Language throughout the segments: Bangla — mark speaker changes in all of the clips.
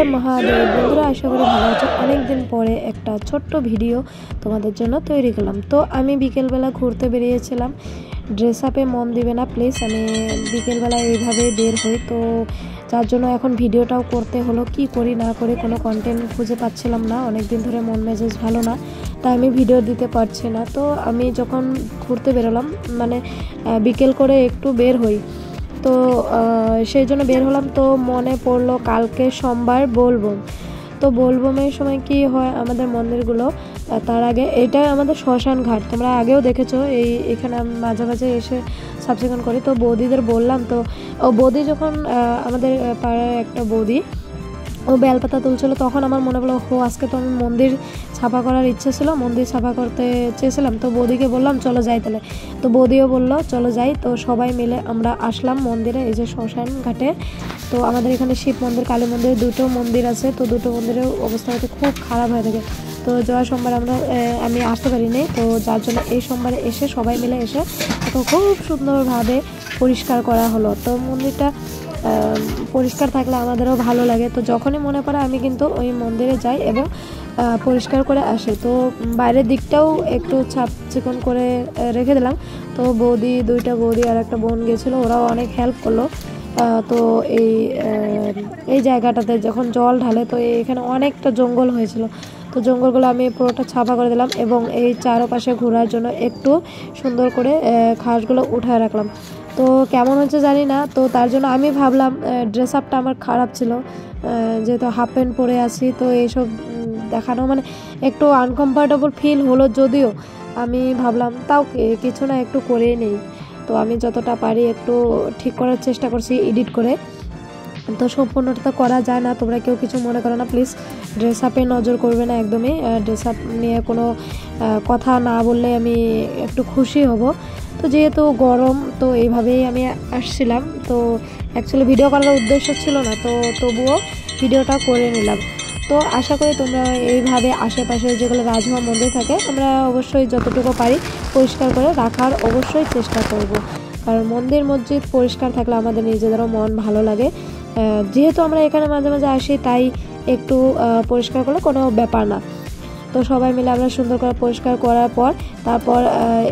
Speaker 1: জয় মহাদেব বন্ধুরা, আশা করি ভালো আছো। অনেকদিন পরে একটা ছোট্ট ভিডিও তোমাদের জন্য তৈরি করলাম। তো আমি বিকেলবেলা ঘুরতে বেরিয়েছিলাম। ড্রেস আপে মন দিবে না প্লিজ, আমি বিকেলবেলা এইভাবেই বের হই, তো যার জন্য এখন ভিডিওটাও করতে হলো। কি করি না করি কোনো কন্টেন্ট খুঁজে পাচ্ছিলাম না, অনেক দিন ধরে মন মেজাজ ভালো না, তাই আমি ভিডিও দিতে পারছি না। তো আমি যখন ঘুরতে বেরোলাম, মানে বিকেল করে একটু বের হই, তো সেই জন্য বের হলাম। তো মনে পড়লো কালকে সোমবার বোলবম। তো বোলবমের সময় কি হয় আমাদের মন্দিরগুলো, তার আগে এটাই আমাদের শ্মশান ঘাট, তোমরা আগেও দেখেছো। এখানে আমি মাঝে মাঝে এসে সাবস্ক্রাইব করি। তো বৌদিদের বললাম, তো ও বৌদি যখন আমাদের পাড়ায় একটা বৌদি ও বেলপাতা তুলছিল, তখন আমার মনে পড়লো আজকে তো আমি মন্দির ছাপা করার ইচ্ছে ছিল, মন্দির ছাপা করতে চেয়েছিলাম। তো বৌদিকে বললাম চলো যাই তাহলে, তো বৌদিও বললো চলো যাই। তো সবাই মিলে আমরা আসলাম মন্দিরে, এই যে শ্মশান ঘাটে। তো আমাদের এখানে শিব মন্দির, কালী মন্দির, দুটো মন্দির আছে। তো দুটো মন্দিরের অবস্থা হয়তো খুব খারাপ হয়ে থাকে। তো যাওয়ার সোমবার আমি আসতে পারিনি, তো যার জন্য এই সোমবারে এসে সবাই মিলে এসে তো খুব সুন্দরভাবে পরিষ্কার করা হলো। তো মন্দিরটা পরিষ্কার থাকলে আমাদেরও ভালো লাগে। তো যখনই মনে পড়ে আমি কিন্তু ওই মন্দিরে যাই এবং পরিষ্কার করে আসি। তো বাইরের দিকটাও একটু ছাপ চিকন করে রেখে দিলাম। তো দুইটা বৌদি আর একটা বোন গেছিলো, ওরাও অনেক হেল্প করলো। তো এই জায়গাটাতে যখন জল ঢালে, তো এখানে অনেকটা জঙ্গল হয়েছিল, তো জঙ্গলগুলো আমি পুরোটা ছাপা করে দিলাম এবং এই চারপাশে ঘোরার জন্য একটু সুন্দর করে ঘাসগুলো উঠায় রাখলাম। তো কেমন হচ্ছে জানি না, তো তার জন্য আমি ভাবলাম ড্রেস আপটা আমার খারাপ ছিল, যেহেতু হাফ প্যান্ট পরে আছি, তো এইসব দেখানো মানে একটু আনকমফর্টেবল ফিল হলো। যদিও আমি ভাবলাম তাও কিছু না, একটু করেই নেই। তো আমি যতটা পারি একটু ঠিক করার চেষ্টা করছি এডিট করে। তো সম্পূর্ণটা তো করা যায় না, তোমরা কেউ কিছু মনে করো না প্লিজ। ড্রেস আপে নজর করবে না একদমই, ড্রেস আপ নিয়ে কোনো কথা না বললে আমি একটু খুশি হব। তো যেহেতু গরম, তো এইভাবেই আমি আসছিলাম। তো অ্যাকচুয়ালি ভিডিও করার উদ্দেশ্য ছিল না, তো তবুও ভিডিওটা করে নিলাম। তো আশা করি তোমরা এইভাবে আশেপাশে যেগুলো রাজমা মন্দির থাকে, আমরা অবশ্যই যতটুকু পারি পরিষ্কার করে রাখার অবশ্যই চেষ্টা করব, কারণ মন্দির মসজিদ পরিষ্কার থাকলে আমাদের নিজেদেরও মন ভালো লাগে। যেহেতু আমরা এখানে মাঝে মাঝে আসি, তাই একটু পরিষ্কার করলে কোনো ব্যাপার না। তো সবাই মিলে আমরা সুন্দর করে পরিষ্কার করার পর তারপর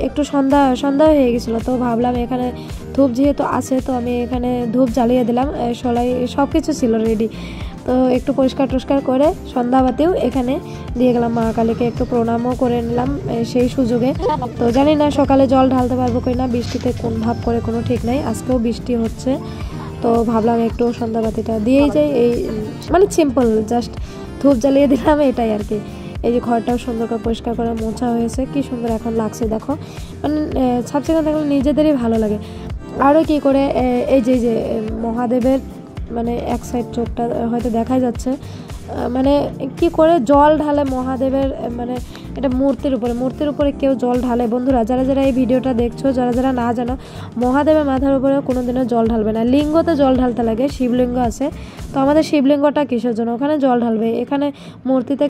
Speaker 1: একটু সন্ধ্যা হয়ে গেছিলো। তো ভাবলাম এখানে ধূপ যেহেতু আছে, তো আমি এখানে ধূপ জ্বালিয়ে দিলাম, সলাই সব কিছু ছিল রেডি। তো একটু পরিষ্কার টরিষ্কার করে সন্ধ্যাবাতিও এখানে দিয়ে গেলাম, মা কালীকে একটু প্রণামও করে নিলাম সেই সুযোগে। তো জানি না সকালে জল ঢালতে পারবো কি না, বৃষ্টিতে কোন ভাব করে কোনো ঠিক নাই, আজকেও বৃষ্টি হচ্ছে। তো ভাবলাম একটু সন্ধ্যাবাতিটা দিয়েই যাই, এই মানে সিম্পল জাস্ট ধূপ জ্বালিয়ে দিলাম, এটাই আর কি। এই যে ঘরটাও সুন্দর করে পরিষ্কার করে মোছা হয়েছে, কি সুন্দর এখন লাগছে দেখো, মানে ছাপচিকা দেখলে নিজেদেরই ভালো লাগে। আরও কি করে এই যে মহাদেবের মানে এক সাইড চোখটা হয়তো দেখা যাচ্ছে, মানে কি করে জল ঢালে মহাদেবের, মানে এটা মূর্তির উপরে কেউ জল ঢালে। বন্ধুরা যারা যারা এই ভিডিওটা দেখছো, যারা যারা না জানো, মহাদেবের মাথার উপরে কোনোদিনও জল ঢালবে না। লিঙ্গতে জল ঢালতে লাগে, শিবলিঙ্গ আছে, তো আমাদের শিবলিঙ্গটা কিসের জন্য ওখানে জল ঢালবে, এখানে মূর্তিতে